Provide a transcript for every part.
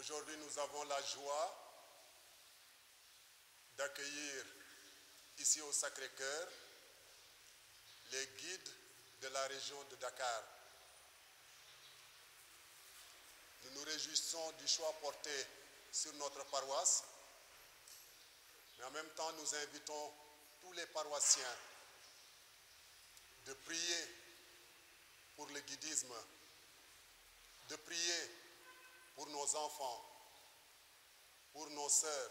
Aujourd'hui, nous avons la joie d'accueillir ici au Sacré-Cœur les guides de la région de Dakar. Nous nous réjouissons du choix porté sur notre paroisse, mais en même temps, nous invitons tous les paroissiens de prier pour le guidisme, de prier pour nos enfants, pour nos sœurs,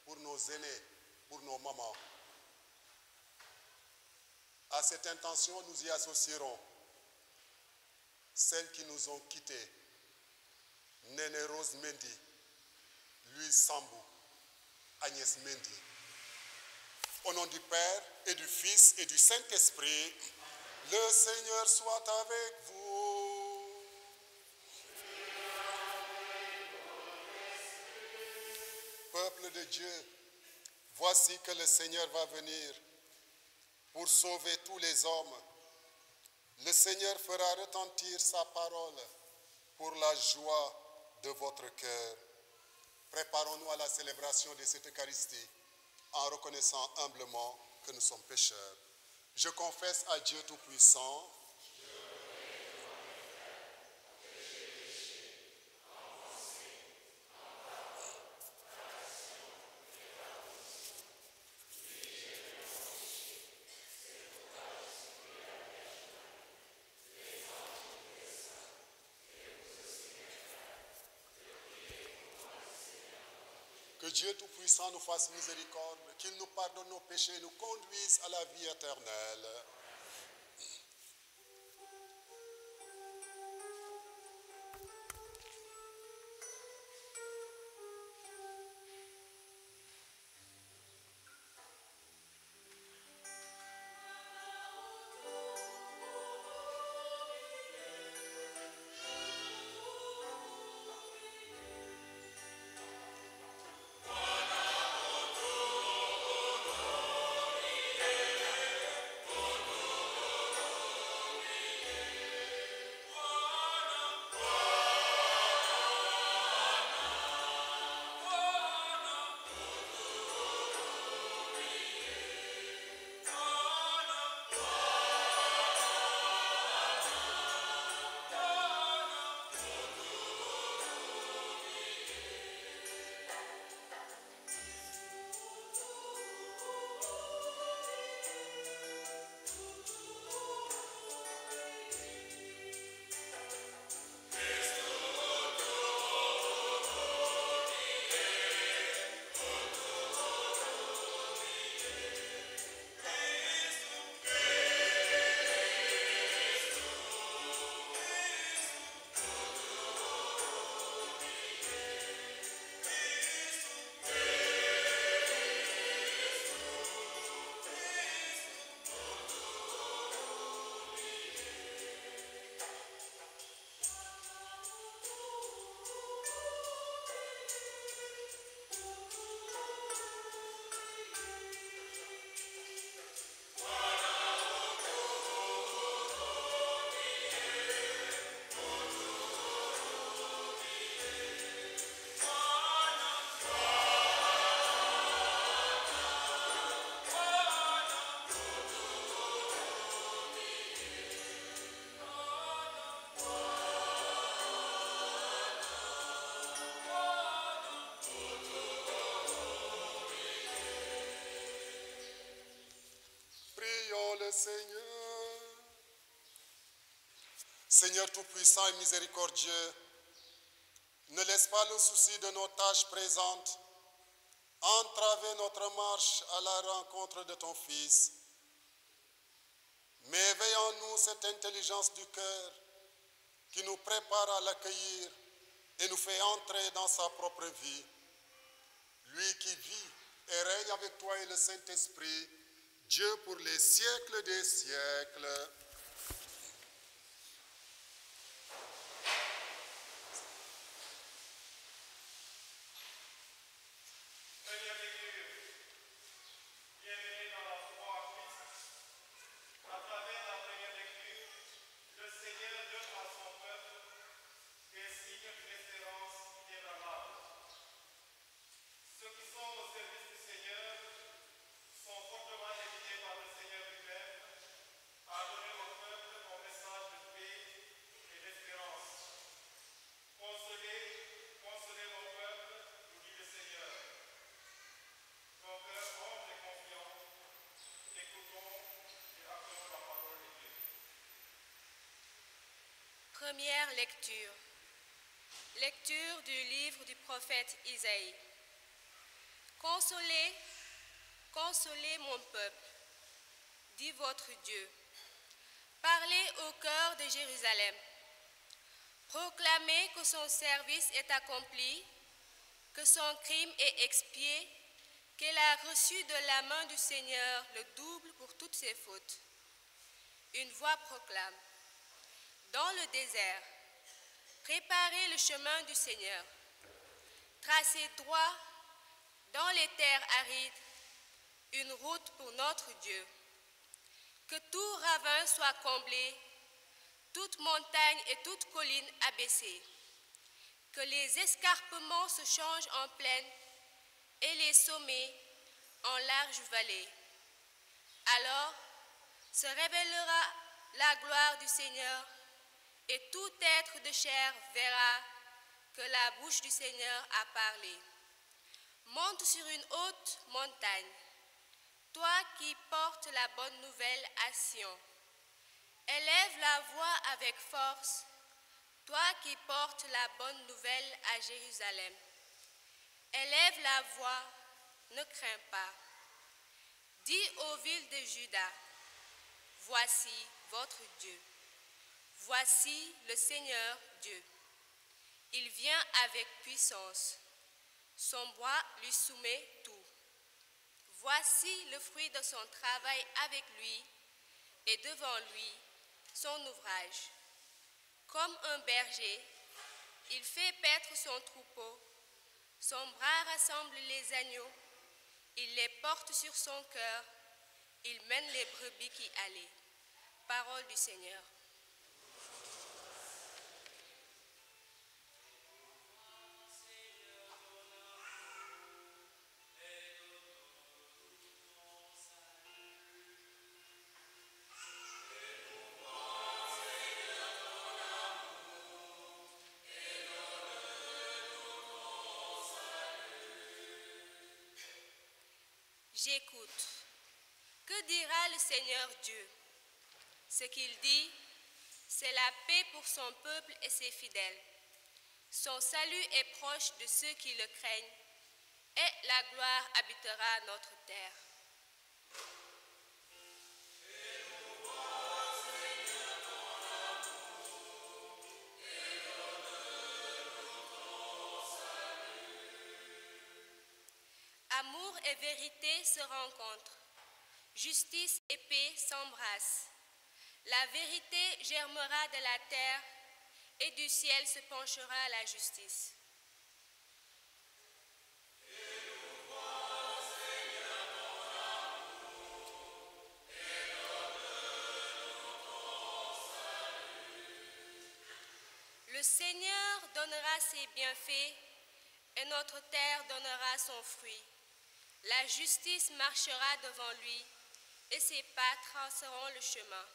pour nos aînés, pour nos mamans. À cette intention, nous y associerons celles qui nous ont quittés: Néné Rose Mendy, Louise Sambou, Agnès Mendy. Au nom du Père et du Fils et du Saint-Esprit, le Seigneur soit avec vous. Peuple de Dieu, voici que le Seigneur va venir pour sauver tous les hommes. Le Seigneur fera retentir sa parole pour la joie de votre cœur. Préparons-nous à la célébration de cette Eucharistie en reconnaissant humblement que nous sommes pécheurs. Je confesse à Dieu Tout-Puissant que Dieu Tout-Puissant nous fasse miséricorde, qu'il nous pardonne nos péchés et nous conduise à la vie éternelle. Seigneur. Seigneur Tout-Puissant et miséricordieux, ne laisse pas le souci de nos tâches présentes entraver notre marche à la rencontre de ton Fils. Mais éveille en nous cette intelligence du cœur qui nous prépare à l'accueillir et nous fait entrer dans sa propre vie. Lui qui vit et règne avec toi et le Saint-Esprit, Dieu pour les siècles des siècles. Le Seigneur donne à son peuple des signes de l'espérance qui viendra. Première lecture. Lecture du livre du prophète Isaïe. Consolez, consolez mon peuple, dit votre Dieu. Parlez au cœur de Jérusalem. Proclamez que son service est accompli, que son crime est expié, qu'elle a reçu de la main du Seigneur le double pour toutes ses fautes. Une voix proclame: dans le désert, préparez le chemin du Seigneur. Tracez droit dans les terres arides une route pour notre Dieu. Que tout ravin soit comblé, toute montagne et toute colline abaissée. Que les escarpements se changent en plaine et les sommets en larges vallées. Alors se révélera la gloire du Seigneur et tout être de chair verra que la bouche du Seigneur a parlé. Monte sur une haute montagne, toi qui portes la bonne nouvelle à Sion. Élève la voix avec force, toi qui portes la bonne nouvelle à Jérusalem. Élève la voix, ne crains pas. Dis aux villes de Juda: voici votre Dieu. Voici le Seigneur Dieu. Il vient avec puissance. Son bras lui soumet tout. Voici le fruit de son travail avec lui et devant lui son ouvrage. Comme un berger, il fait paître son troupeau. Son bras rassemble les agneaux. Il les porte sur son cœur. Il mène les brebis qui allaient. Parole du Seigneur. J'écoute. Que dira le Seigneur Dieu? Ce qu'il dit, c'est la paix pour son peuple et ses fidèles. Son salut est proche de ceux qui le craignent, et la gloire habitera notre terre. Amour et vérité se rencontrent. Justice et paix s'embrassent. La vérité germera de la terre et du ciel se penchera la justice. Le Seigneur donnera ses bienfaits et notre terre donnera son fruit. La justice marchera devant lui et ses pas traceront le chemin.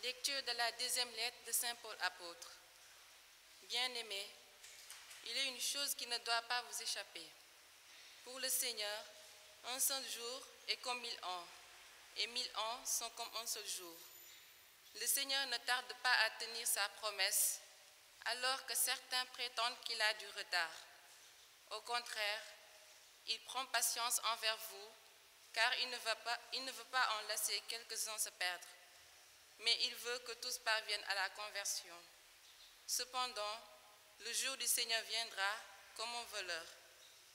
Lecture de la deuxième lettre de Saint Paul apôtre. Bien-aimés, il est une chose qui ne doit pas vous échapper. Pour le Seigneur, un seul jour est comme 1000 ans, et 1000 ans sont comme un seul jour. Le Seigneur ne tarde pas à tenir sa promesse, alors que certains prétendent qu'il a du retard. Au contraire, il prend patience envers vous, car il ne veut pas en laisser quelques-uns se perdre, mais il veut que tous parviennent à la conversion. Cependant, le jour du Seigneur viendra comme un voleur.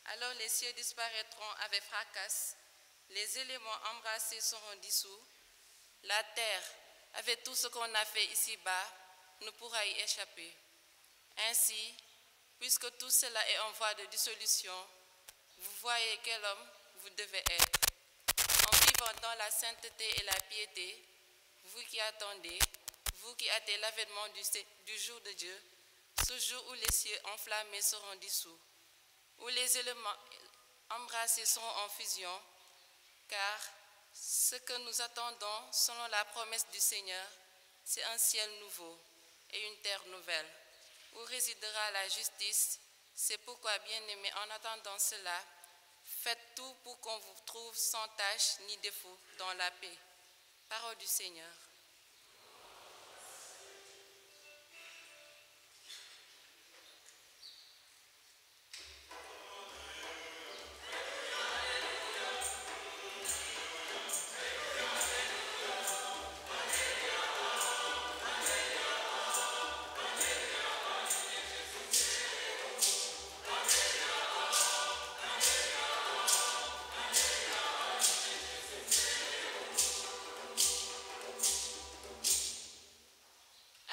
Alors les cieux disparaîtront avec fracas les éléments embrassés seront dissous, la terre, avec tout ce qu'on a fait ici-bas, ne pourra y échapper. Ainsi, puisque tout cela est en voie de dissolution, vous voyez quel homme vous devez être. En vivant dans la sainteté et la piété, vous qui attendez, vous qui hâtez l'avènement du jour de Dieu, ce jour où les cieux enflammés seront dissous, où les éléments embrassés seront en fusion, car ce que nous attendons selon la promesse du Seigneur, c'est un ciel nouveau et une terre nouvelle, où résidera la justice. C'est pourquoi, bien-aimés, en attendant cela, faites tout pour qu'on vous trouve sans tache ni défaut dans la paix. Parole du Seigneur.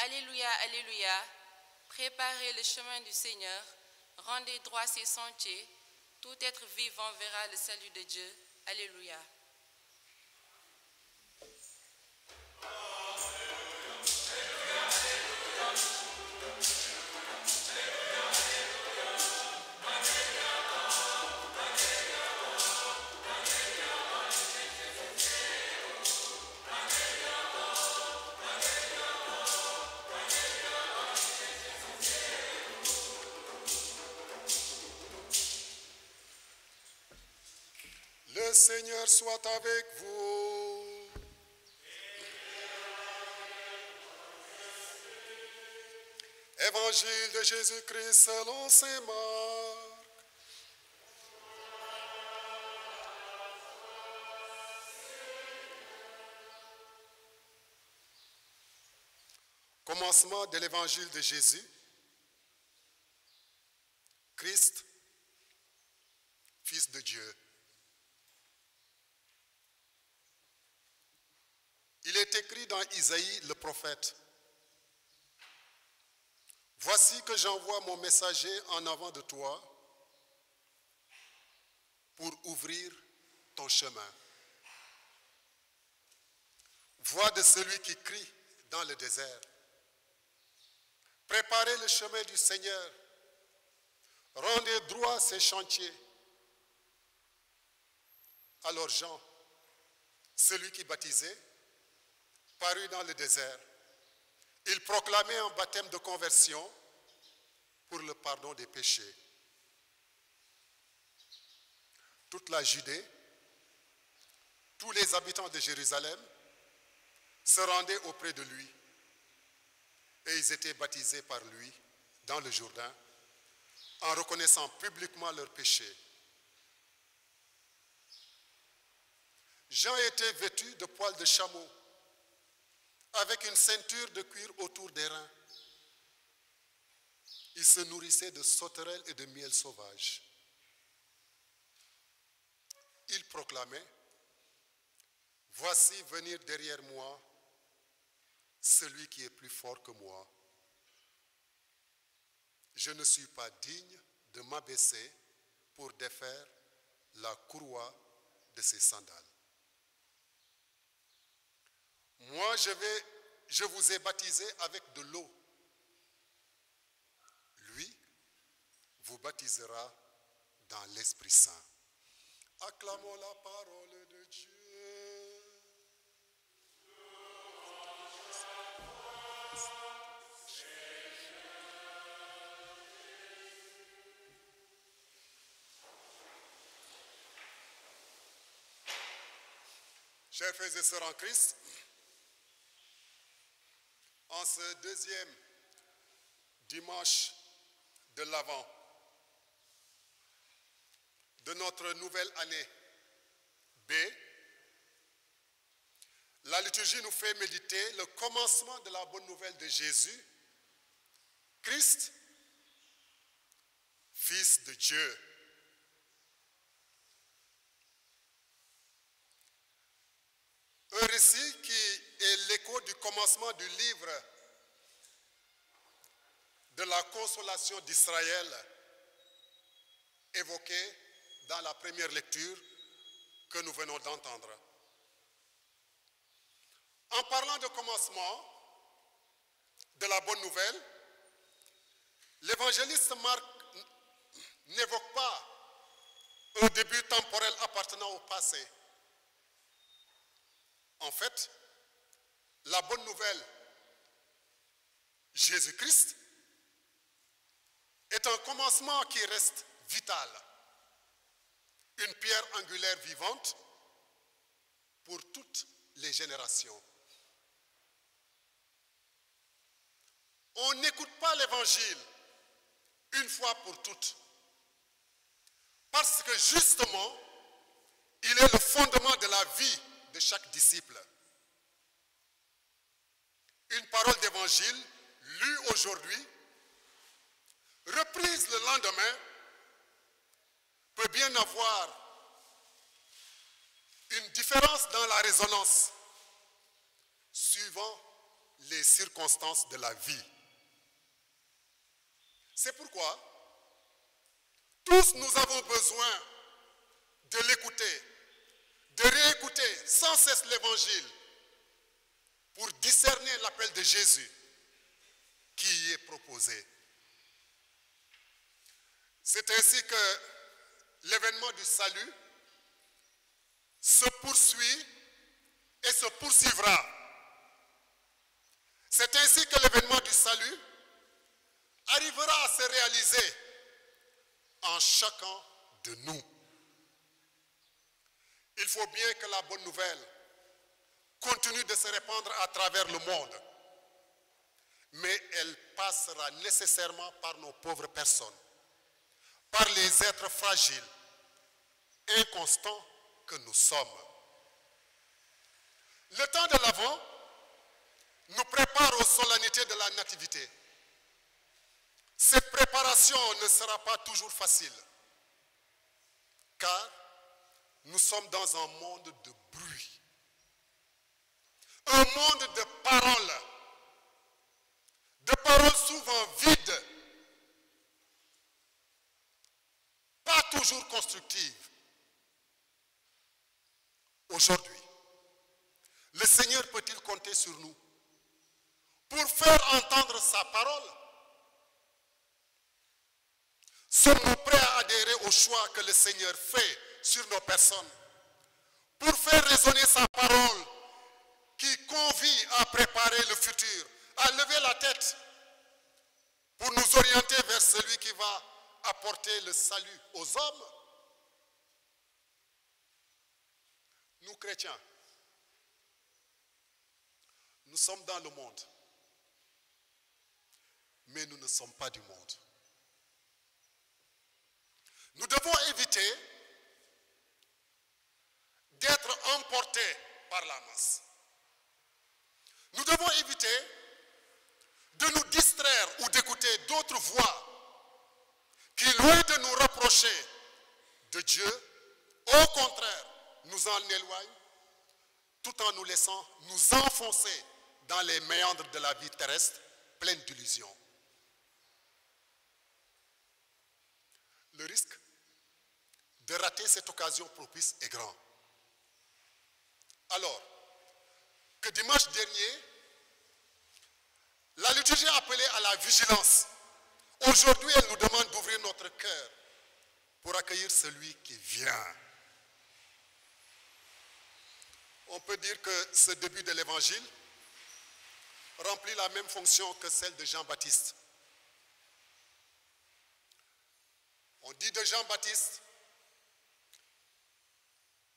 Alléluia, alléluia. Préparez le chemin du Seigneur, rendez droit ses sentiers. Tout être vivant verra le salut de Dieu. Alléluia. Le Seigneur soit avec vous. Évangile de Jésus-Christ selon saint Marc. Commencement de l'évangile de Jésus. Christ, Fils de Dieu. Il est écrit dans Isaïe le prophète: voici que j'envoie mon messager en avant de toi pour ouvrir ton chemin. Voix de celui qui crie dans le désert: préparez le chemin du Seigneur, rendez droit ses chantiers. Alors Jean, celui qui baptisait, parut dans le désert. Il proclamait un baptême de conversion pour le pardon des péchés. Toute la Judée, tous les habitants de Jérusalem se rendaient auprès de lui et ils étaient baptisés par lui dans le Jourdain en reconnaissant publiquement leurs péchés. Jean était vêtu de poils de chameau, avec une ceinture de cuir autour des reins. Il se nourrissait de sauterelles et de miel sauvage. Il proclamait: voici venir derrière moi celui qui est plus fort que moi. Je ne suis pas digne de m'abaisser pour défaire la courroie de ses sandales. Moi, je vous ai baptisé avec de l'eau. Lui vous baptisera dans l'Esprit Saint. Acclamons la parole de Dieu. Chers frères et sœurs en Christ, en ce deuxième dimanche de l'Avent de notre nouvelle année B, la liturgie nous fait méditer le commencement de la bonne nouvelle de Jésus, Christ, Fils de Dieu. Un récit qui est l'écho du commencement du livre de la consolation d'Israël évoqué dans la première lecture que nous venons d'entendre. En parlant de commencement de la bonne nouvelle, l'évangéliste Marc n'évoque pas un début temporel appartenant au passé. En fait, la bonne nouvelle, Jésus-Christ, est un commencement qui reste vital, une pierre angulaire vivante pour toutes les générations. On n'écoute pas l'évangile une fois pour toutes, parce que justement, il est le fondement de la vie de chaque disciple. Une parole d'évangile lue aujourd'hui, reprise le lendemain, peut bien avoir une différence dans la résonance suivant les circonstances de la vie. C'est pourquoi tous nous avons besoin de l'écouter, de réécouter sans cesse l'évangile pour discerner l'appel de Jésus qui y est proposé. C'est ainsi que l'événement du salut se poursuit et se poursuivra. C'est ainsi que l'événement du salut arrivera à se réaliser en chacun de nous. Il faut bien que la bonne nouvelle continue de se répandre à travers le monde, mais elle passera nécessairement par nos pauvres personnes, par les êtres fragiles, inconstants que nous sommes. Le temps de l'Avent nous prépare aux solennités de la Nativité. Cette préparation ne sera pas toujours facile, car nous sommes dans un monde de bruit, un monde de paroles souvent vides, pas toujours constructives. Aujourd'hui, le Seigneur peut-il compter sur nous pour faire entendre sa parole? Sommes-nous prêts à adhérer au choix que le Seigneur fait sur nos personnes pour faire résonner sa parole qui convie à préparer le futur, à lever la tête pour nous orienter vers celui qui va apporter le salut aux hommes? Nous, chrétiens, nous sommes dans le monde, mais nous ne sommes pas du monde. Nous devons éviter d'être emportés par la masse. Nous devons éviter de nous distraire ou d'écouter d'autres voix qui, loin de nous rapprocher de Dieu, au contraire, nous en éloignent, tout en nous laissant nous enfoncer dans les méandres de la vie terrestre, pleine d'illusions. Le risque de rater cette occasion propice est grand. Alors que dimanche dernier, la liturgie a appelé à la vigilance. Aujourd'hui, elle nous demande d'ouvrir notre cœur pour accueillir celui qui vient. On peut dire que ce début de l'évangile remplit la même fonction que celle de Jean-Baptiste. On dit de Jean-Baptiste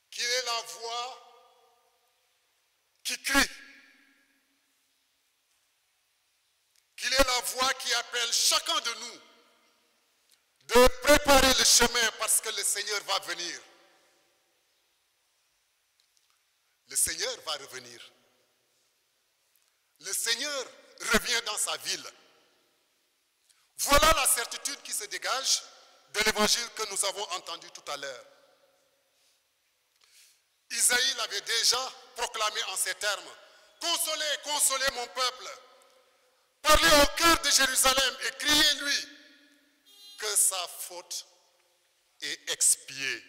qu'il est la voix qui crie, qu'il est la voix qui appelle chacun de nous de préparer le chemin parce que le Seigneur va venir. Le Seigneur va revenir. Le Seigneur revient dans sa ville. Voilà la certitude qui se dégage de l'évangile que nous avons entendu tout à l'heure. Isaïe l'avait déjà proclamé en ces termes. Consolez, consolez mon peuple. Parlez au cœur de Jérusalem et criez-lui que sa faute est expiée.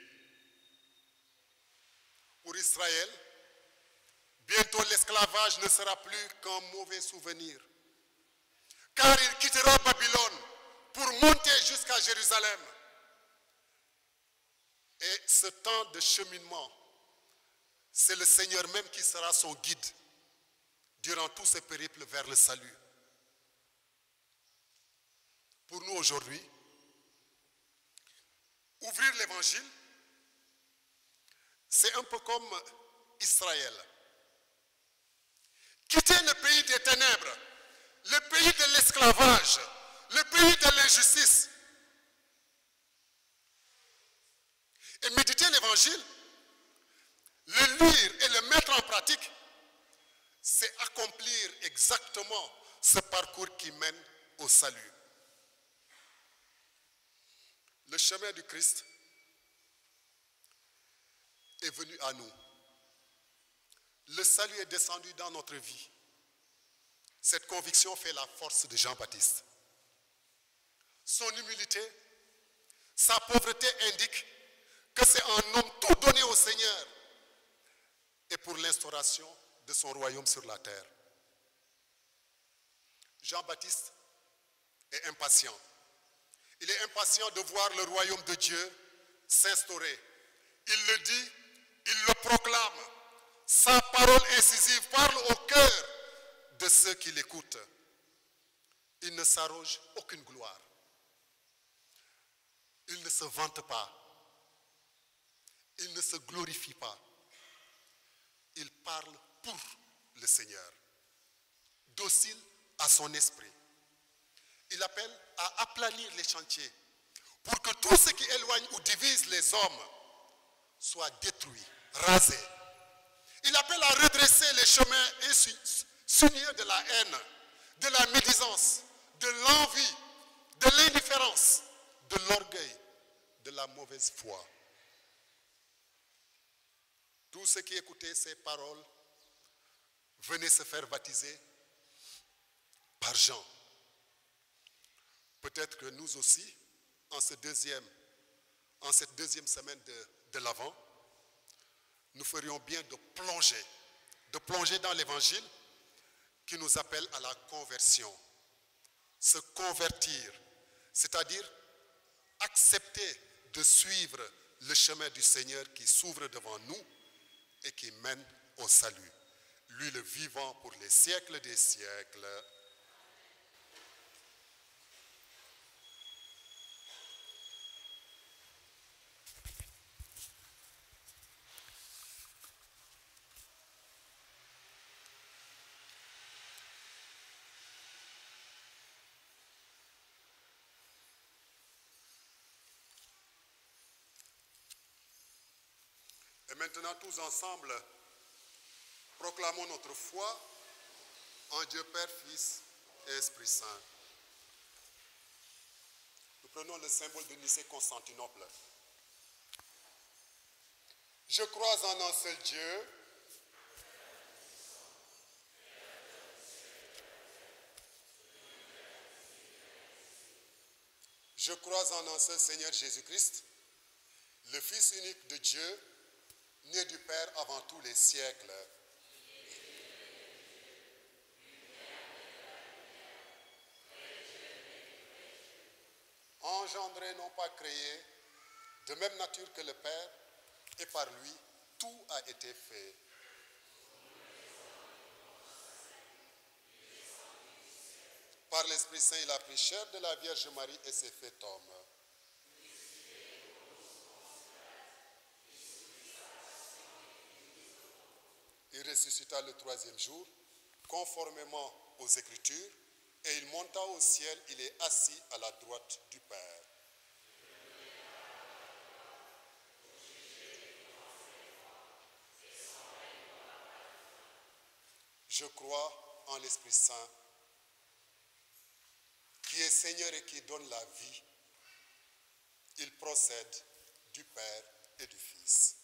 Pour Israël, bientôt l'esclavage ne sera plus qu'un mauvais souvenir. Car il quittera Babylone pour monter jusqu'à Jérusalem. Et ce temps de cheminement, c'est le Seigneur même qui sera son guide durant tout ce périple vers le salut. Pour nous aujourd'hui, ouvrir l'évangile, c'est un peu comme Israël. Quitter le pays des ténèbres, le pays de l'esclavage, le pays de l'injustice, et méditer l'évangile, le lire et le mettre en pratique, c'est accomplir exactement ce parcours qui mène au salut. Le chemin du Christ est venu à nous. Le salut est descendu dans notre vie. Cette conviction fait la force de Jean-Baptiste. Son humilité, sa pauvreté indiquent que c'est un homme tout donné au Seigneur et pour l'instauration de son royaume sur la terre. Jean-Baptiste est impatient. Il est impatient de voir le royaume de Dieu s'instaurer. Il le dit, il le proclame. Sa parole incisive parle au cœur de ceux qui l'écoutent. Il ne s'arroge aucune gloire. Il ne se vante pas. Il ne se glorifie pas. Il parle pour le Seigneur, docile à son esprit. Il appelle à aplanir les chantiers pour que tout ce qui éloigne ou divise les hommes soit détruit, rasé. Il appelle à redresser les chemins sinueux de la haine, de la médisance, de l'envie, de l'indifférence, de l'orgueil, de la mauvaise foi. Tous ceux qui écoutaient ces paroles venaient se faire baptiser par Jean. Peut-être que nous aussi, en cette deuxième semaine de l'Avent, nous ferions bien de plonger dans l'Évangile qui nous appelle à la conversion. Se convertir, c'est-à-dire accepter de suivre le chemin du Seigneur qui s'ouvre devant nous et qui mène au salut. Lui le vivant pour les siècles des siècles. Et maintenant, tous ensemble, proclamons notre foi en Dieu Père, Fils et Esprit Saint. Nous prenons le symbole de Nicée-Constantinople. Je crois en un seul Dieu, je crois en un seul Seigneur Jésus-Christ, le Fils unique de Dieu, né du Père avant tous les siècles. Engendré, non pas créé, de même nature que le Père, et par lui, tout a été fait. Par l'Esprit Saint, il a pris chair de la Vierge Marie et s'est fait homme. Il ressuscita le troisième jour, conformément aux Écritures, et il monta au ciel, il est assis à la droite du Père. Je crois en l'Esprit Saint, qui est Seigneur et qui donne la vie. Il procède du Père et du Fils.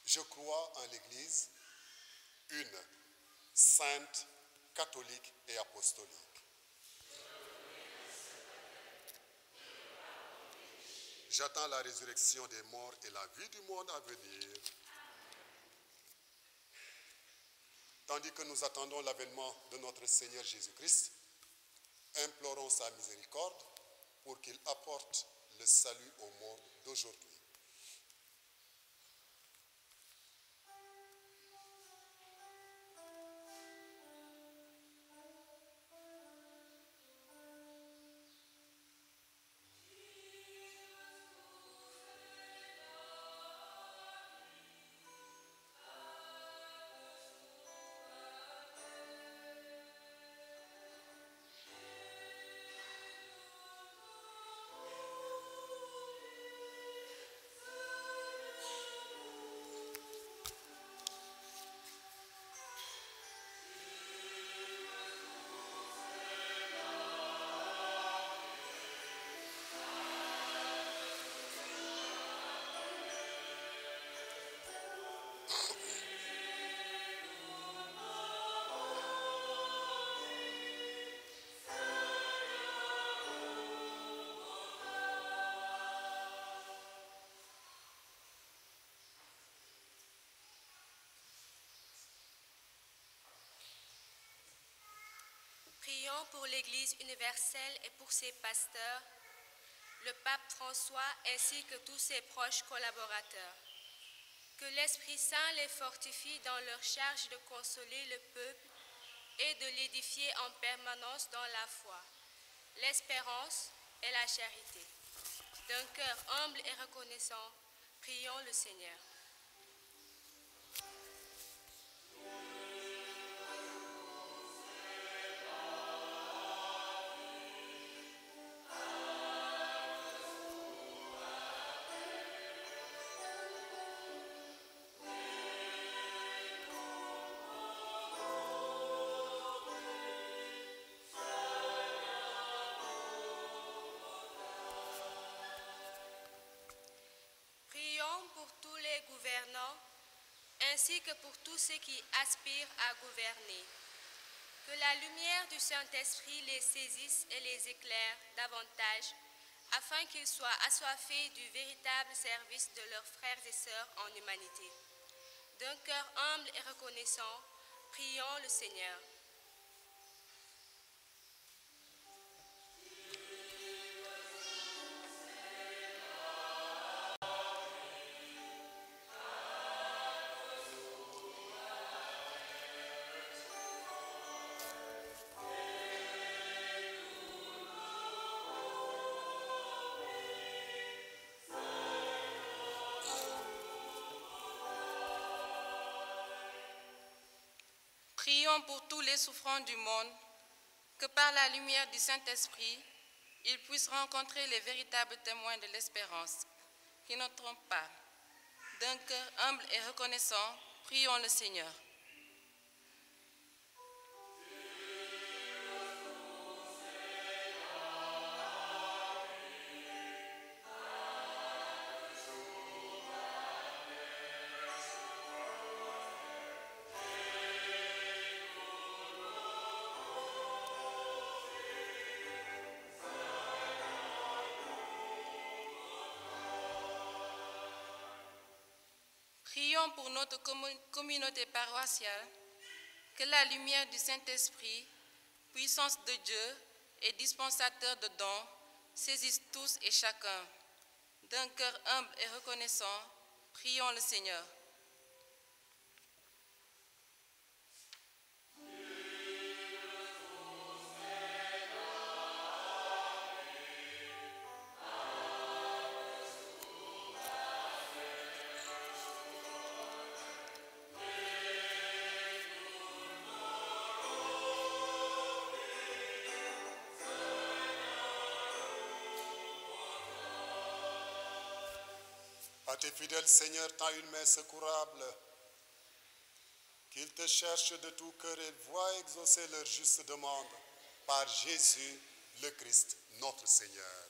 Je crois en l'Église, une, sainte, catholique et apostolique. J'attends la résurrection des morts et la vie du monde à venir. Tandis que nous attendons l'avènement de notre Seigneur Jésus-Christ, implorons sa miséricorde pour qu'il apporte le salut au monde d'aujourd'hui. Prions pour l'Église universelle et pour ses pasteurs, le pape François ainsi que tous ses proches collaborateurs. Que l'Esprit Saint les fortifie dans leur charge de consoler le peuple et de l'édifier en permanence dans la foi, l'espérance et la charité. D'un cœur humble et reconnaissant, prions le Seigneur. Ainsi que pour tous ceux qui aspirent à gouverner. Que la lumière du Saint-Esprit les saisisse et les éclaire davantage, afin qu'ils soient assoiffés du véritable service de leurs frères et sœurs en humanité. D'un cœur humble et reconnaissant, prions le Seigneur. Prions pour tous les souffrants du monde, que par la lumière du Saint-Esprit, ils puissent rencontrer les véritables témoins de l'espérance, qui ne trompent pas. D'un cœur humble et reconnaissant, prions le Seigneur. Prions pour notre communauté paroissiale, que la lumière du Saint-Esprit, puissance de Dieu et dispensateur de dons, saisisse tous et chacun. D'un cœur humble et reconnaissant, prions le Seigneur. À tes fidèles, Seigneur, tends une main secourable, qu'ils te cherchent de tout cœur et voient exaucer leur juste demande par Jésus, le Christ, notre Seigneur.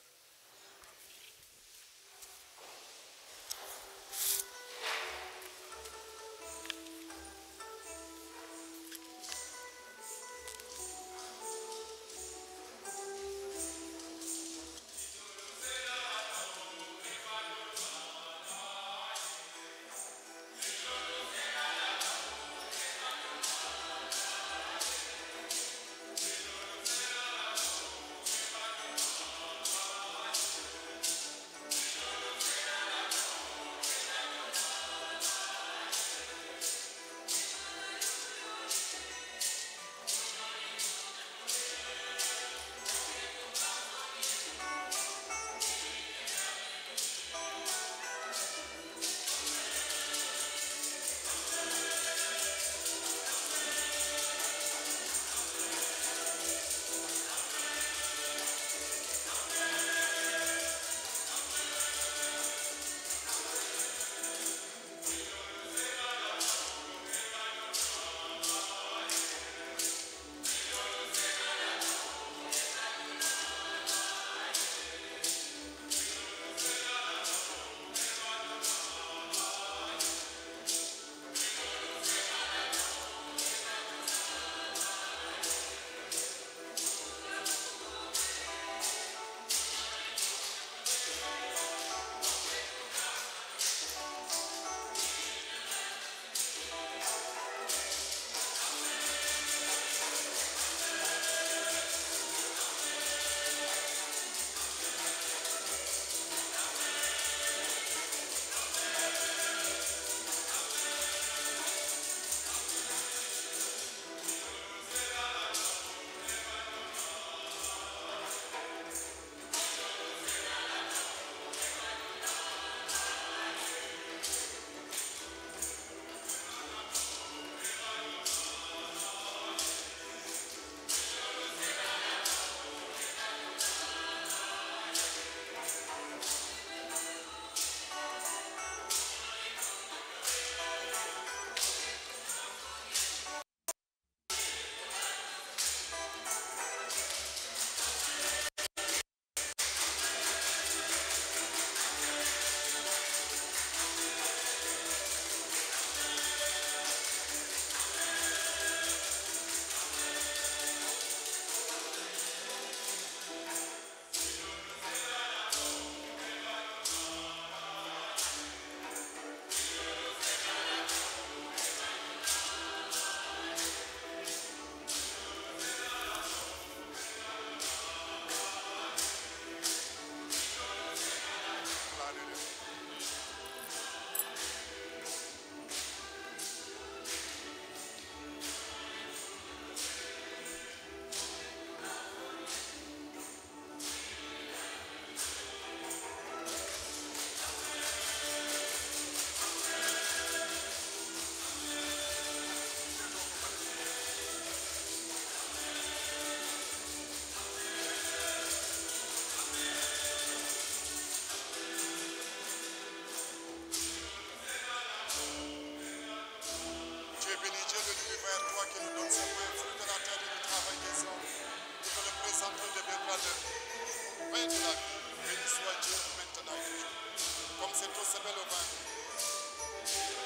recevez le vin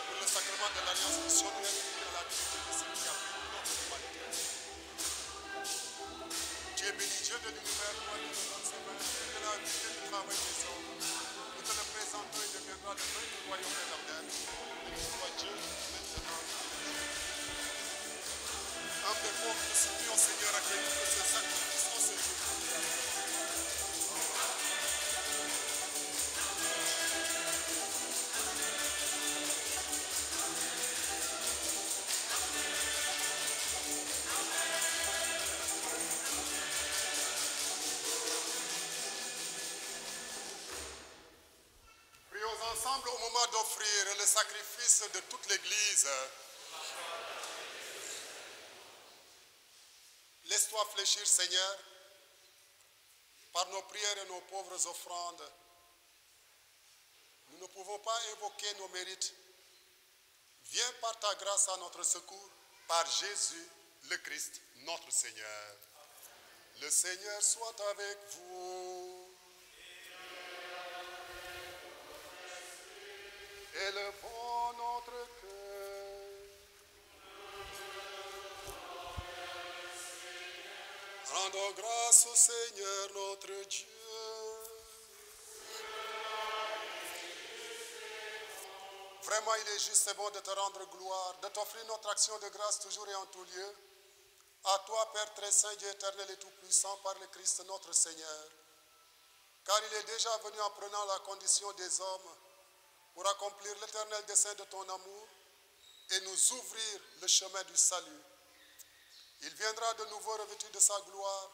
pour le sacrement de l'alliance missionnaire et à la dignité de celui qui a pris notre humanité. Tu es béni, Dieu de l'univers, toi qui nous donnes ce vin, de la vie et du travail des hommes. Nous te le présentons et deviendra le vin du royaume éternel. Et tu sois Dieu maintenant. Un des pauvres nous supplions, Seigneur, accueillir que ce sacrifice en ce jour. Prions ensemble au moment d'offrir le sacrifice de toute l'Église. Laisse-toi fléchir, Seigneur, par nos prières et nos pauvres offrandes. Nous ne pouvons pas invoquer nos mérites. Viens par ta grâce à notre secours, par Jésus le Christ, notre Seigneur. Le Seigneur soit avec vous. Élevons notre cœur. Rendons grâce au Seigneur notre Dieu. Vraiment, il est juste et bon de te rendre gloire, de t'offrir notre action de grâce toujours et en tout lieu. À toi, Père très saint, Dieu éternel et tout-puissant, par le Christ notre Seigneur. Car il est déjà venu en prenant la condition des hommes pour accomplir l'éternel dessein de ton amour et nous ouvrir le chemin du salut. Il viendra de nouveau revêtu de sa gloire,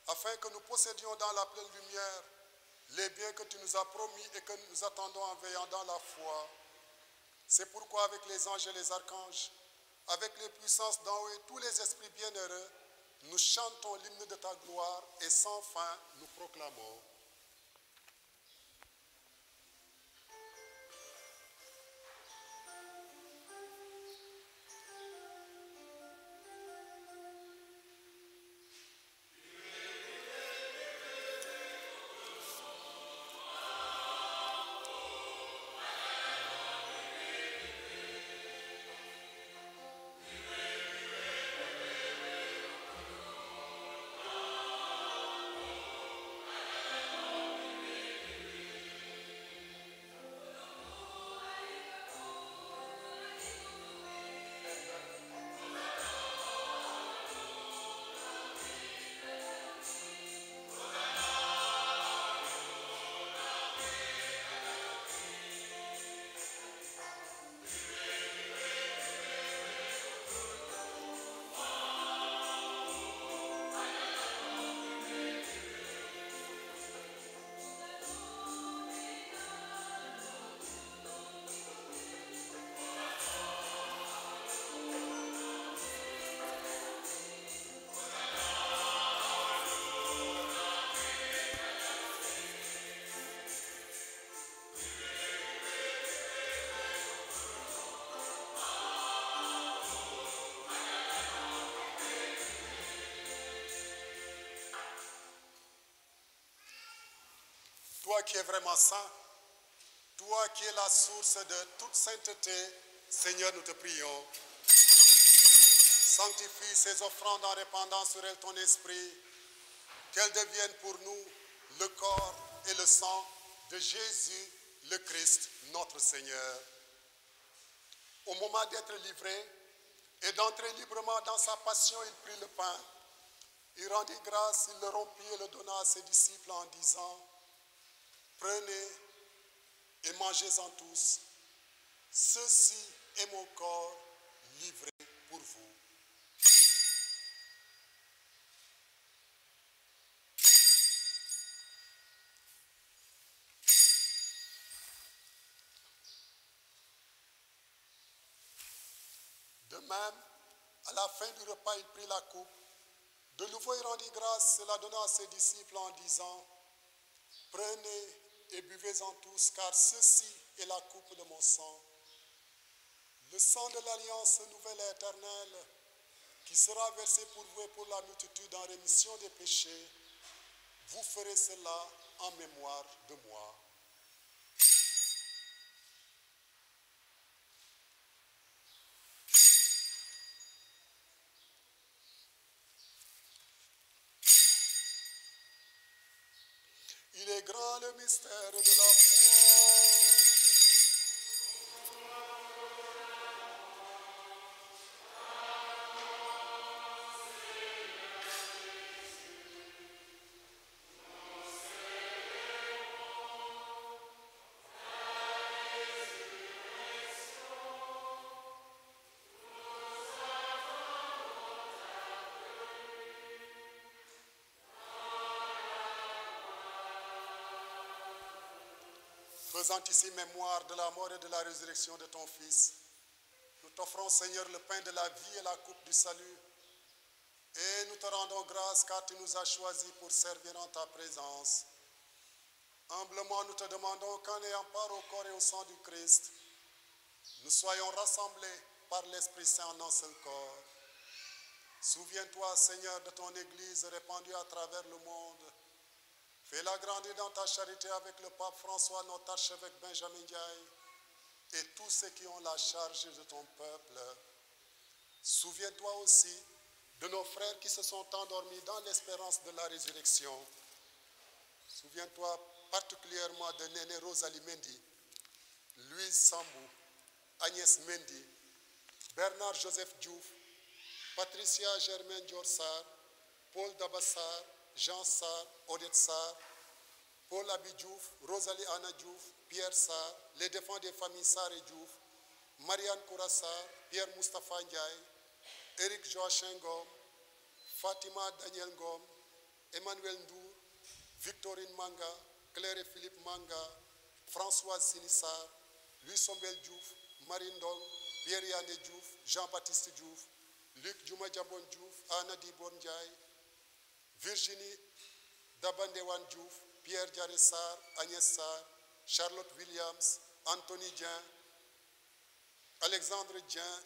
afin que nous possédions dans la pleine lumière les biens que tu nous as promis et que nous attendons en veillant dans la foi. C'est pourquoi avec les anges et les archanges, avec les puissances d'en haut et tous les esprits bienheureux, nous chantons l'hymne de ta gloire et sans fin nous proclamons. Toi qui es vraiment saint, toi qui es la source de toute sainteté, Seigneur, nous te prions. Sanctifie ces offrandes en répandant sur elles ton esprit, qu'elles deviennent pour nous le corps et le sang de Jésus, le Christ, notre Seigneur. Au moment d'être livré et d'entrer librement dans sa passion, il prit le pain. Il rendit grâce, il le rompit et le donna à ses disciples en disant: prenez et mangez-en tous. Ceci est mon corps livré pour vous. De même, à la fin du repas, il prit la coupe. De nouveau, il rendit grâce et la donna à ses disciples en disant: prenez et buvez-en tous, car ceci est la coupe de mon sang. Le sang de l'alliance nouvelle et éternelle, qui sera versé pour vous et pour la multitude en rémission des péchés. Vous ferez cela en mémoire de moi. Il est grand le mystère de la foi. Faisant ici mémoire de la mort et de la résurrection de ton Fils, nous t'offrons, Seigneur, le pain de la vie et la coupe du salut. Et nous te rendons grâce car tu nous as choisis pour servir en ta présence. Humblement, nous te demandons qu'en ayant part au corps et au sang du Christ, nous soyons rassemblés par l'Esprit Saint en un seul corps. Souviens-toi, Seigneur, de ton Église répandue à travers le monde. Fais-la grandir dans ta charité avec le pape François, notre archevêque Benjamin Ndiaye, et tous ceux qui ont la charge de ton peuple. Souviens-toi aussi de nos frères qui se sont endormis dans l'espérance de la résurrection. Souviens-toi particulièrement de Néné Rosalie Mendy, Louise Sambou, Agnès Mendy, Bernard Joseph Diouf, Patricia Germaine Diorsar, Paul Dabassar, Jean Sarr, Odette Sarr, Paul Abi Diouf, Rosalie Anna Diouf, Pierre Sarr, les défunts des familles Sarr et Diouf, Marianne Kourassar, Pierre Moustapha Ndiaye, Éric Joachim Ngom, Fatima Daniel Ngom, Emmanuel Ndour, Victorine Manga, Claire et Philippe Manga, Françoise Sinissar, Louis Sombel Diouf, Marine Ndong, Pierre Yandé Diouf, Jean-Baptiste Diouf, Luc Djouma Diabon Diouf, Anna Dibor Ndiaye, Virginie Dabandewan Diouf, Pierre Diaré Sarr, Agnès Sarr, Charlotte Williams, Anthony Dien, Alexandre Dien,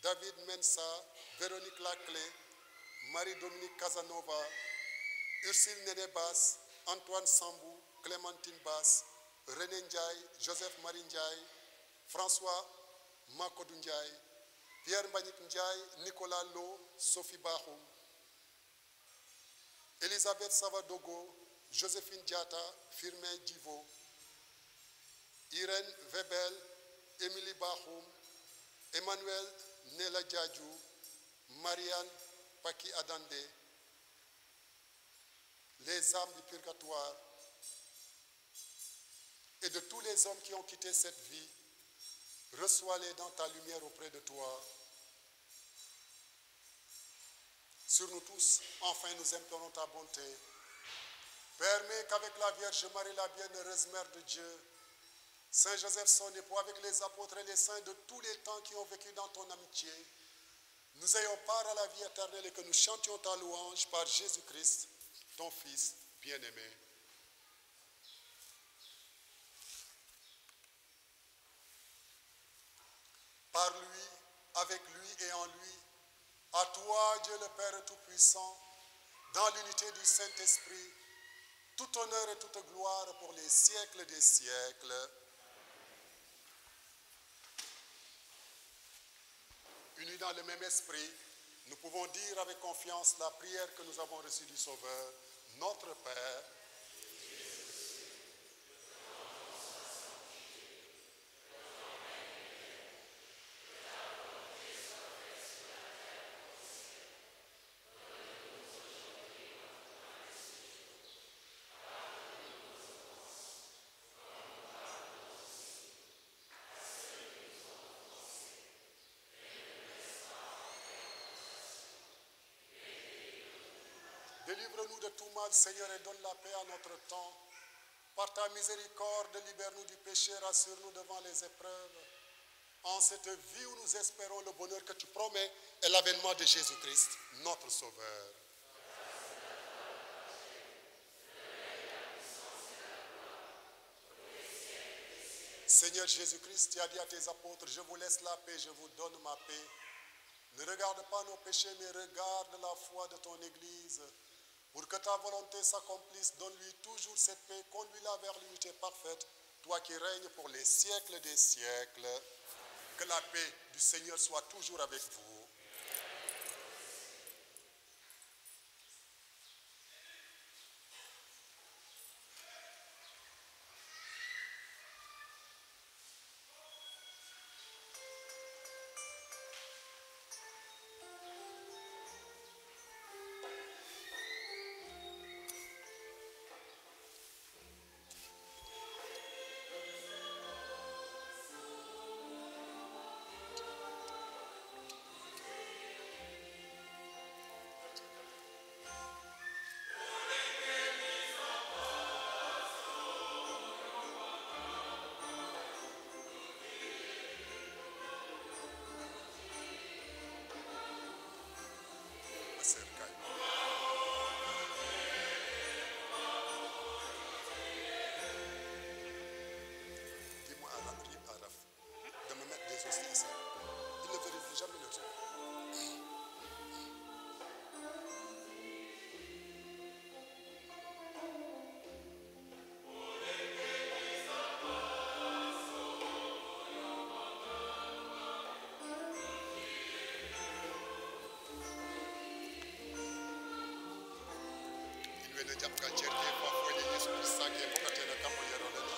David Mensa, Véronique Laclé, Marie-Dominique Casanova, Ursule Néné Bass, Antoine Sambou, Clémentine Bass, René Ndiaye, Joseph Marie Ndiaye, François Makodou Ndiaye, Pierre Mbagnick Ndiaye, Nicolas Lo, Sophie Bahoum, Elisabeth Savadogo, Joséphine Diata, Firmin Divo, Irène Webel, Émilie Bahoum, Emmanuel Nela Djadjou, Marianne Paki Adande, les âmes du purgatoire et de tous les hommes qui ont quitté cette vie, reçois-les dans ta lumière auprès de toi. Sur nous tous, enfin nous implorons ta bonté. Permets qu'avec la Vierge Marie, la bienheureuse Mère de Dieu, Saint Joseph son époux, avec les apôtres et les saints de tous les temps qui ont vécu dans ton amitié, nous ayons part à la vie éternelle et que nous chantions ta louange par Jésus-Christ, ton Fils bien-aimé. Par lui, avec lui et en lui, à toi, Dieu le Père Tout-Puissant, dans l'unité du Saint-Esprit, tout honneur et toute gloire pour les siècles des siècles. Unis dans le même esprit, nous pouvons dire avec confiance la prière que nous avons reçue du Sauveur, notre Père. Délivre-nous de tout mal, Seigneur, et donne la paix à notre temps. Par ta miséricorde, libère-nous du péché, rassure-nous devant les épreuves. En cette vie où nous espérons le bonheur que tu promets et l'avènement de Jésus-Christ, notre Sauveur. Seigneur Jésus-Christ, tu as dit à tes apôtres, je vous laisse la paix, je vous donne ma paix. Ne regarde pas nos péchés, mais regarde la foi de ton Église. Pour que ta volonté s'accomplisse, donne-lui toujours cette paix, conduis-la vers l'unité parfaite, toi qui règnes pour les siècles des siècles. Que la paix du Seigneur soit toujours avec vous. japka cherke fa foye Yesu Christ ke mboka tena kambo yerole na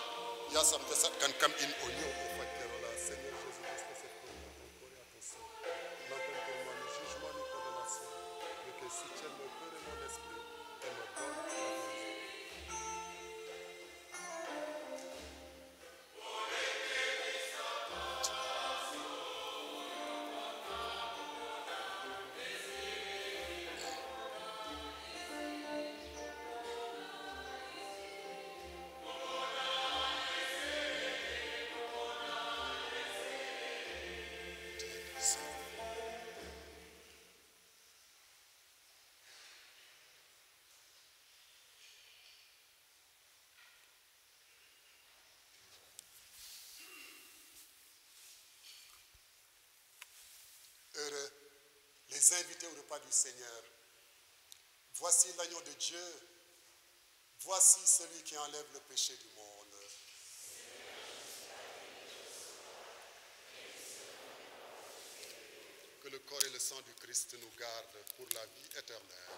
ya sam de sat kan kam in onyo au facteur la Seigneur Jésus Christ c'est pour ton corps et ton sang n'attends pour moi ni jugement ni condamnation mais que si tu me cœur et mon esprit et me donne la guérison. Heureux les invités au repas du Seigneur. Voici l'agneau de Dieu. Voici celui qui enlève le péché du monde. Que le corps et le sang du Christ nous gardent pour la vie éternelle.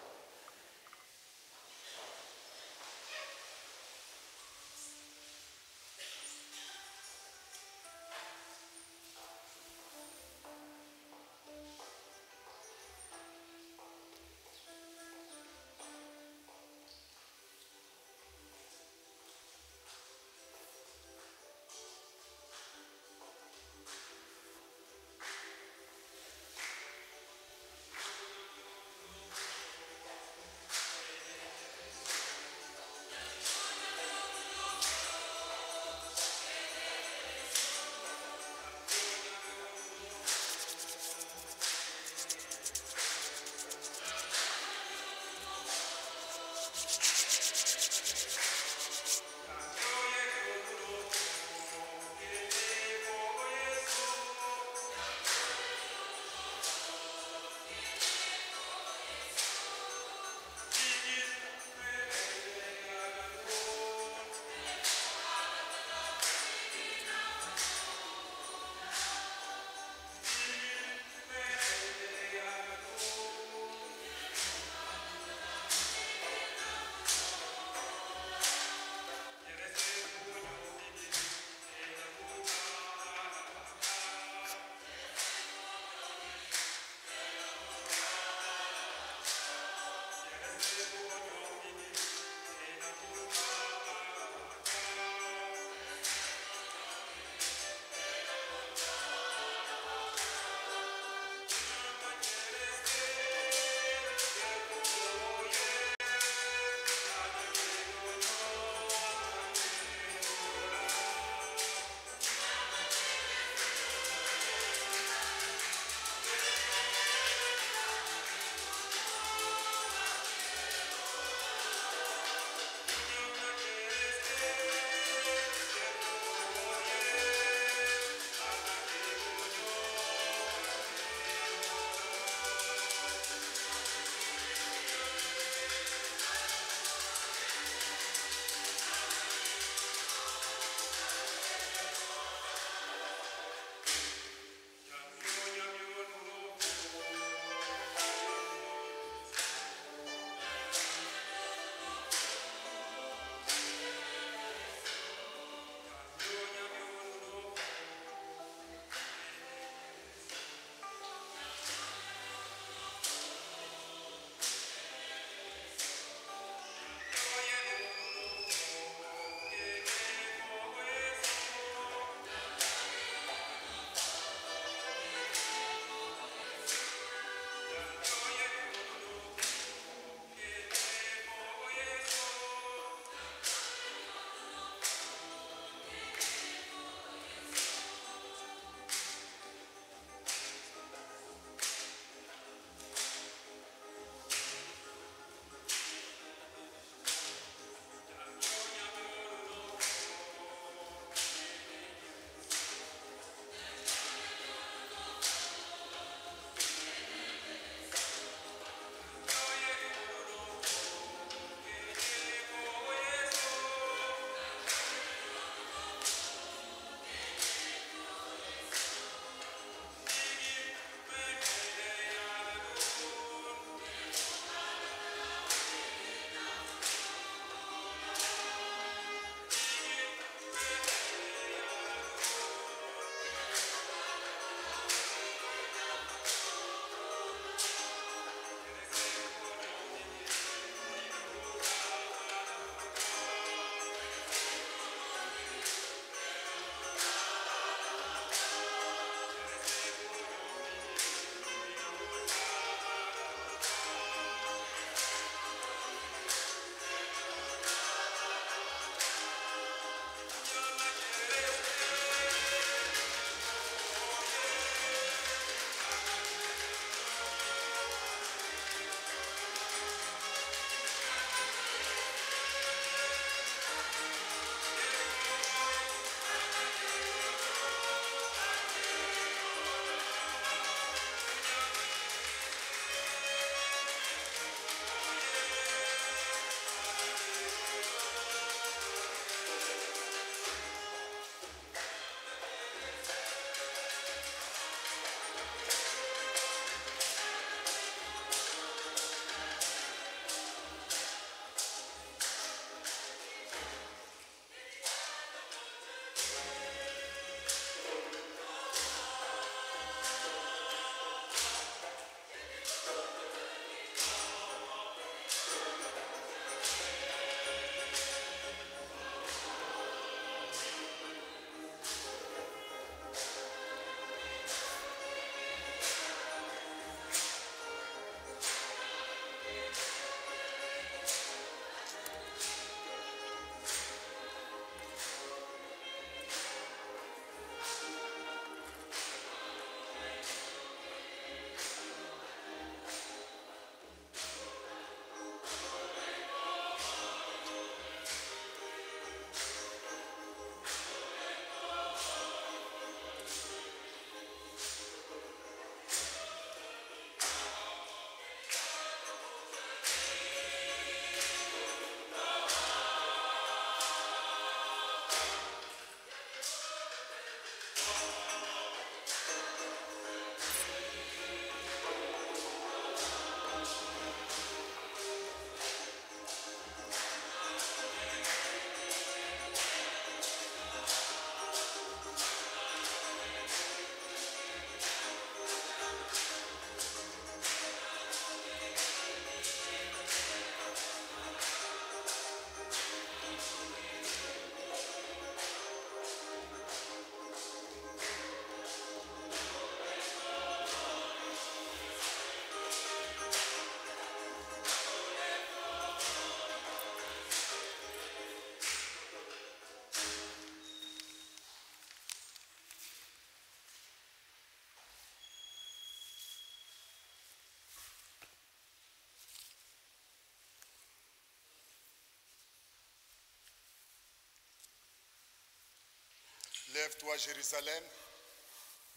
Lève-toi, Jérusalem,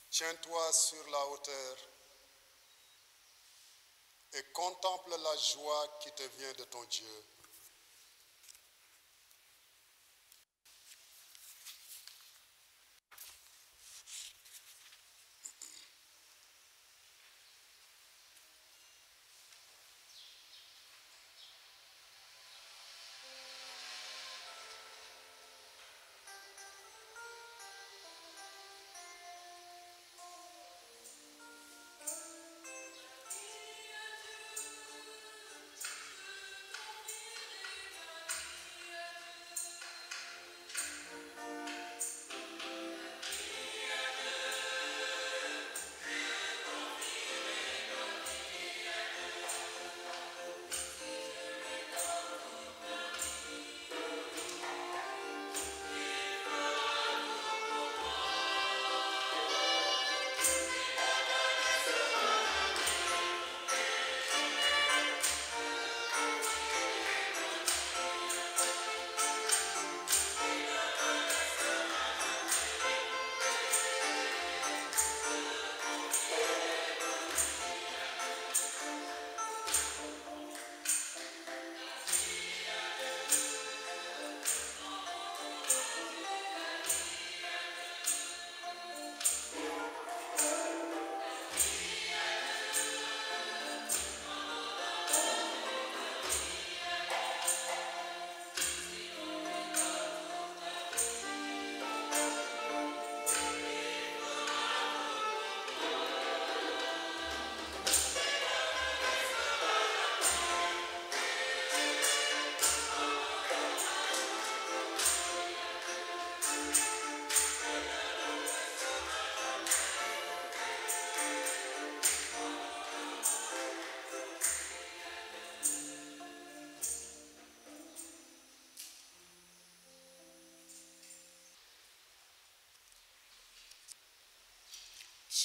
tiens-toi sur la hauteur et contemple la joie qui te vient de ton Dieu.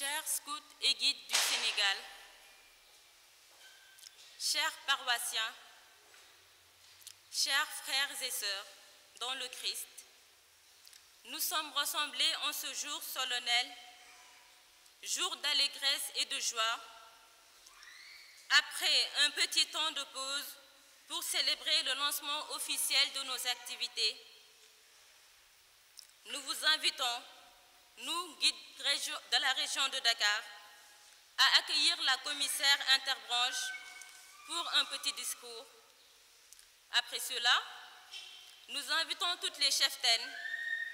Chers scouts et guides du Sénégal, chers paroissiens, chers frères et sœurs dans le Christ, nous sommes rassemblés en ce jour solennel, jour d'allégresse et de joie, après un petit temps de pause pour célébrer le lancement officiel de nos activités. Nous vous invitons, nous, guides de la région de Dakar, à accueillir la commissaire interbranche pour un petit discours. Après cela, nous invitons toutes les cheftaines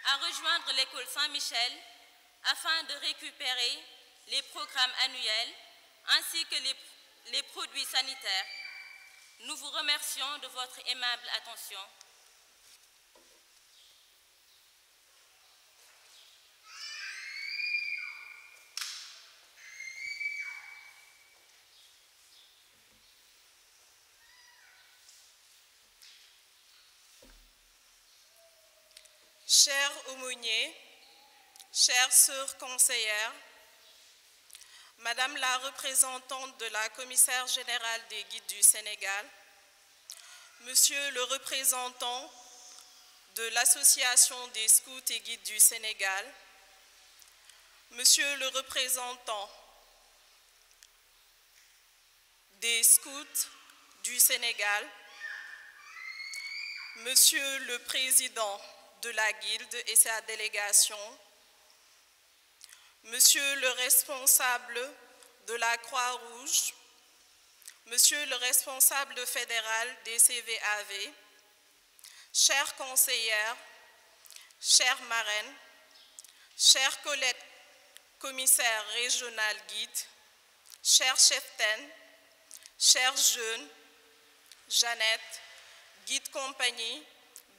à rejoindre l'école Saint-Michel afin de récupérer les programmes annuels ainsi que les produits sanitaires. Nous vous remercions de votre aimable attention. Chers aumôniers, chères sœurs conseillères, Madame la représentante de la commissaire générale des guides du Sénégal, Monsieur le représentant de l'Association des scouts et guides du Sénégal, Monsieur le représentant des scouts du Sénégal, Monsieur le président de la Guilde et sa délégation, Monsieur le responsable de la Croix-Rouge, Monsieur le responsable fédéral des CVAV, chères conseillères, chères marraines, chers collègues commissaires régionales guides, chers cheftaines, chers jeunes, Jeannette, guide compagnie,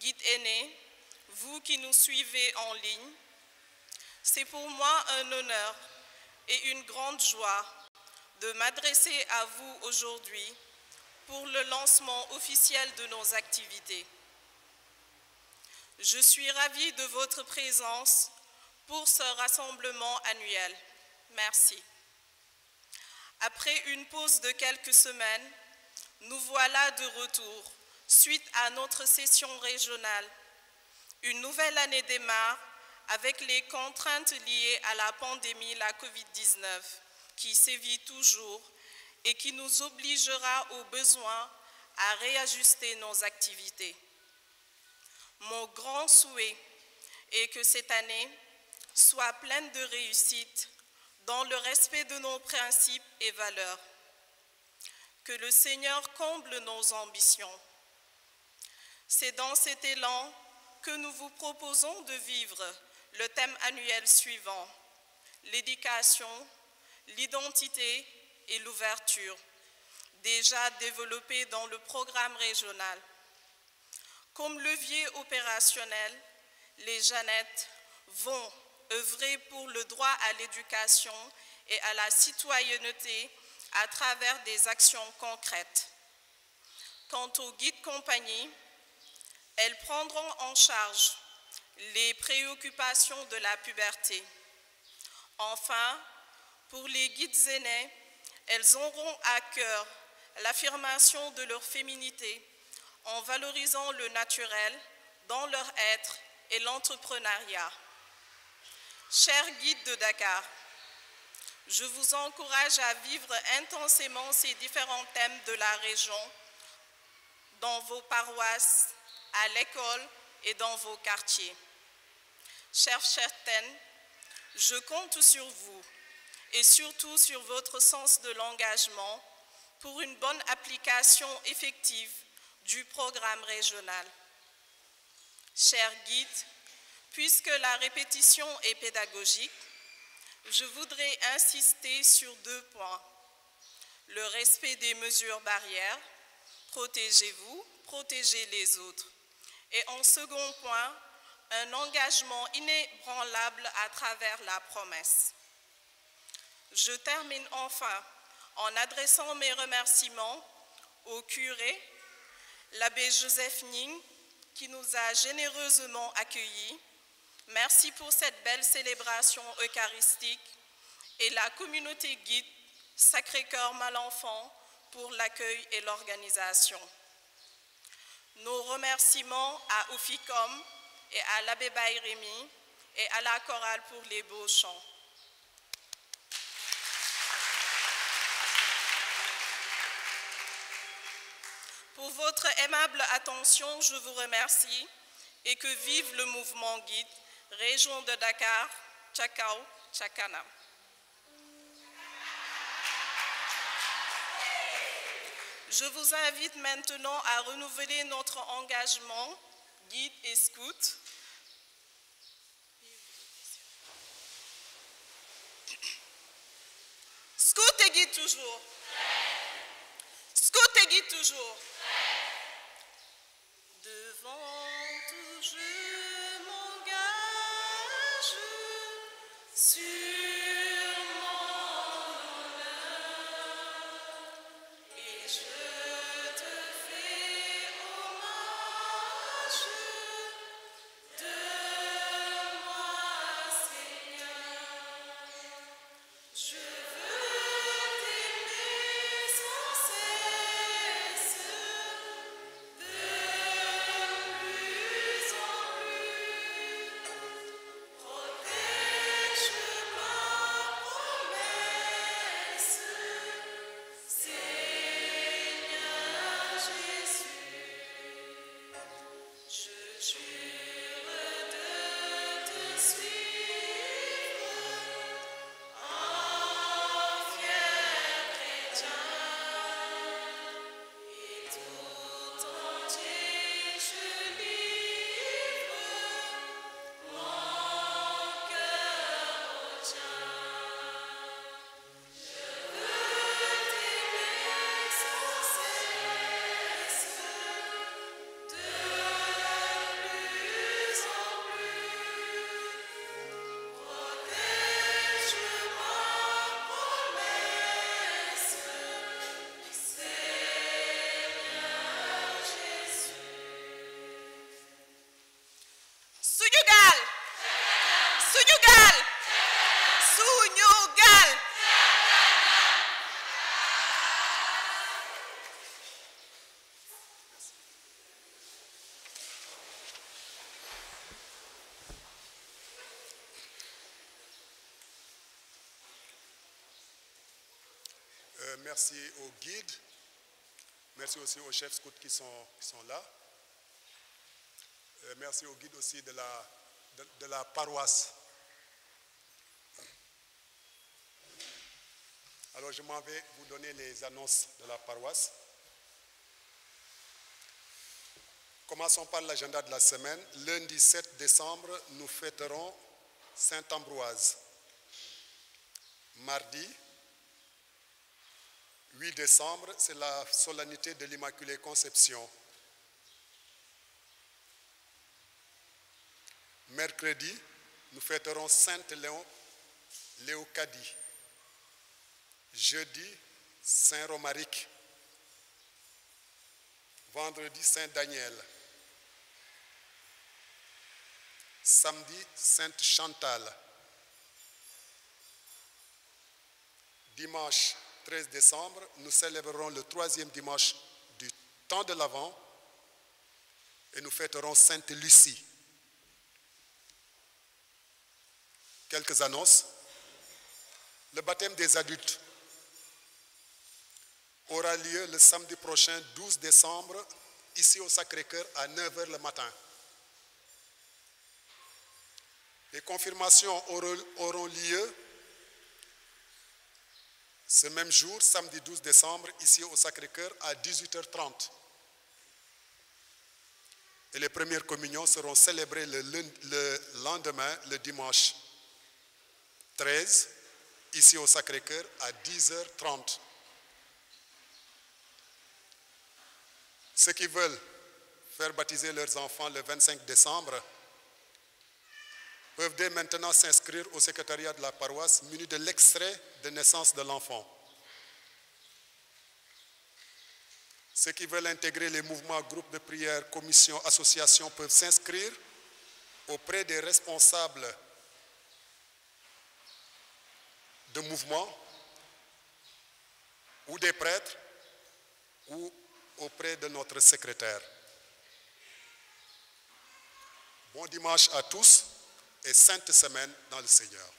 guide aîné, vous qui nous suivez en ligne, c'est pour moi un honneur et une grande joie de m'adresser à vous aujourd'hui pour le lancement officiel de nos activités. Je suis ravie de votre présence pour ce rassemblement annuel. Merci. Après une pause de quelques semaines, nous voilà de retour suite à notre session régionale. Une nouvelle année démarre avec les contraintes liées à la pandémie, la Covid-19, qui sévit toujours et qui nous obligera au besoin à réajuster nos activités. Mon grand souhait est que cette année soit pleine de réussite dans le respect de nos principes et valeurs. Que le Seigneur comble nos ambitions. C'est dans cet élan que nous vous proposons de vivre le thème annuel suivant, l'éducation, l'identité et l'ouverture, déjà développé dans le programme régional. Comme levier opérationnel, les Jeannettes vont œuvrer pour le droit à l'éducation et à la citoyenneté à travers des actions concrètes. Quant aux guides compagnies, elles prendront en charge les préoccupations de la puberté. Enfin, pour les guides aînés, elles auront à cœur l'affirmation de leur féminité en valorisant le naturel dans leur être et l'entrepreneuriat. Chers guides de Dakar, je vous encourage à vivre intensément ces différents thèmes de la région dans vos paroisses, à l'école et dans vos quartiers. Chers chrétiennes, je compte sur vous et surtout sur votre sens de l'engagement pour une bonne application effective du programme régional. Chers guides, puisque la répétition est pédagogique, je voudrais insister sur 2 points. Le respect des mesures barrières, protégez-vous, protégez les autres. Et en second point, un engagement inébranlable à travers la promesse. Je termine enfin en adressant mes remerciements au curé, l'abbé Joseph Ning, qui nous a généreusement accueillis. Merci pour cette belle célébration eucharistique et la communauté guide Sacré-Cœur Malenfant pour l'accueil et l'organisation. Nos remerciements à Oficom et à l'abbé Bayrémy et à la chorale pour les beaux chants. Pour votre aimable attention, je vous remercie et que vive le mouvement guide, région de Dakar, Tchakao, Tchakana. Je vous invite maintenant à renouveler notre engagement, guide et scout. Scout et guide toujours. Scout et guide toujours. Devant tout je m'engage sur protège merci aux guides, merci aussi aux chefs scouts qui sont là. Merci aux guides aussi de la paroisse. Alors je m'en vais vous donner les annonces de la paroisse. Commençons par l'agenda de la semaine. Lundi 7 décembre, nous fêterons Sainte-Ambroise. Mardi 8 décembre, c'est la solennité de l'Immaculée Conception. Mercredi, nous fêterons Sainte Léocadie. Jeudi, Saint Romaric. Vendredi, Saint Daniel. Samedi, Sainte Chantal. Dimanche 13 décembre, nous célébrerons le 3e dimanche du temps de l'Avent et nous fêterons Sainte Lucie. Quelques annonces. Le baptême des adultes aura lieu le samedi prochain 12 décembre ici au Sacré-Cœur à 9 h le matin. Les confirmations auront lieu ce même jour, samedi 12 décembre, ici au Sacré-Cœur à 18 h 30. Et les premières communions seront célébrées le lendemain, le dimanche 13, ici au Sacré-Cœur à 10 h 30. Ceux qui veulent faire baptiser leurs enfants le 25 décembre peuvent dès maintenant s'inscrire au secrétariat de la paroisse munis de l'extrait de naissance de l'enfant. Ceux qui veulent intégrer les mouvements, groupes de prière, commissions, associations peuvent s'inscrire auprès des responsables de mouvements ou des prêtres ou auprès de notre secrétaire. Bon dimanche à tous et sainte semaine dans le Seigneur.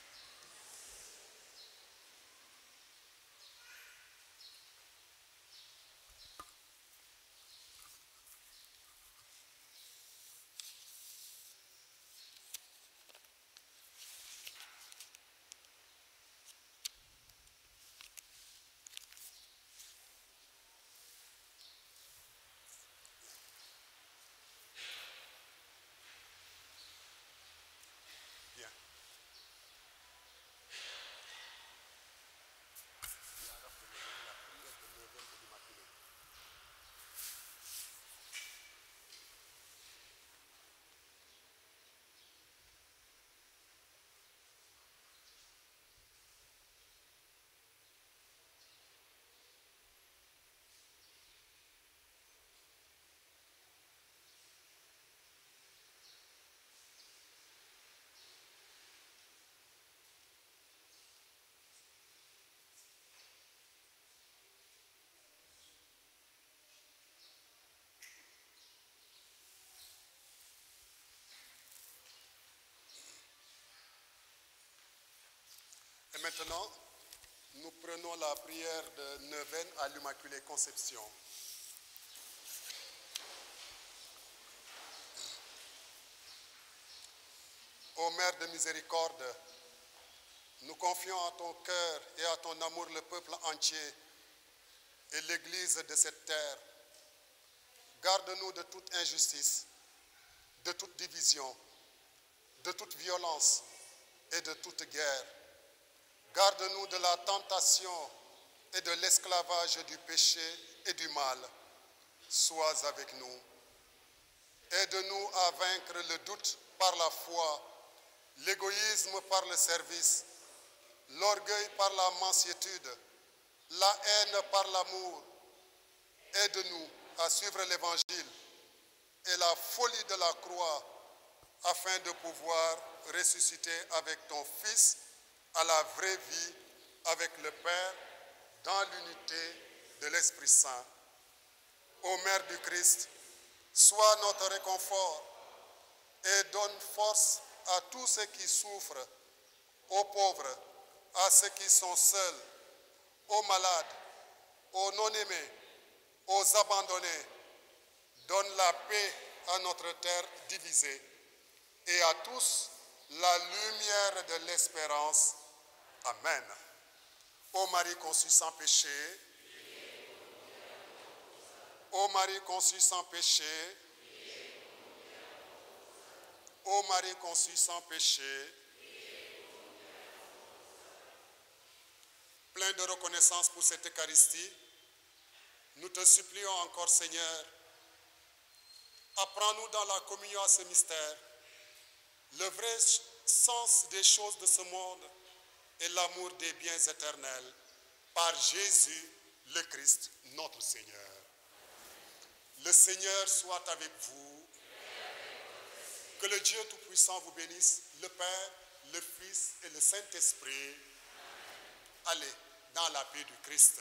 Et maintenant, nous prenons la prière de neuvaine à l'Immaculée Conception. Ô Mère de miséricorde, nous confions à ton cœur et à ton amour le peuple entier et l'Église de cette terre. Garde-nous de toute injustice, de toute division, de toute violence et de toute guerre. Garde-nous de la tentation et de l'esclavage du péché et du mal. Sois avec nous. Aide-nous à vaincre le doute par la foi, l'égoïsme par le service, l'orgueil par la mansuétude, la haine par l'amour. Aide-nous à suivre l'Évangile et la folie de la croix afin de pouvoir ressusciter avec ton Fils à la vraie vie avec le Père dans l'unité de l'Esprit Saint. Ô Mère du Christ, sois notre réconfort et donne force à tous ceux qui souffrent, aux pauvres, à ceux qui sont seuls, aux malades aux non-aimés, aux abandonnés. Donne la paix à notre terre divisée et à tous la lumière de l'espérance. Amen. Ô Marie conçue sans péché, ô Marie conçue sans péché, ô Marie conçue sans péché, plein de reconnaissance pour cette Eucharistie, nous te supplions encore, Seigneur, apprends-nous dans la communion à ce mystère le vrai sens des choses de ce monde et l'amour des biens éternels par Jésus le Christ, notre Seigneur. Le Seigneur soit avec vous. Que le Dieu Tout-Puissant vous bénisse, le Père, le Fils et le Saint-Esprit. Allez dans la paix du Christ.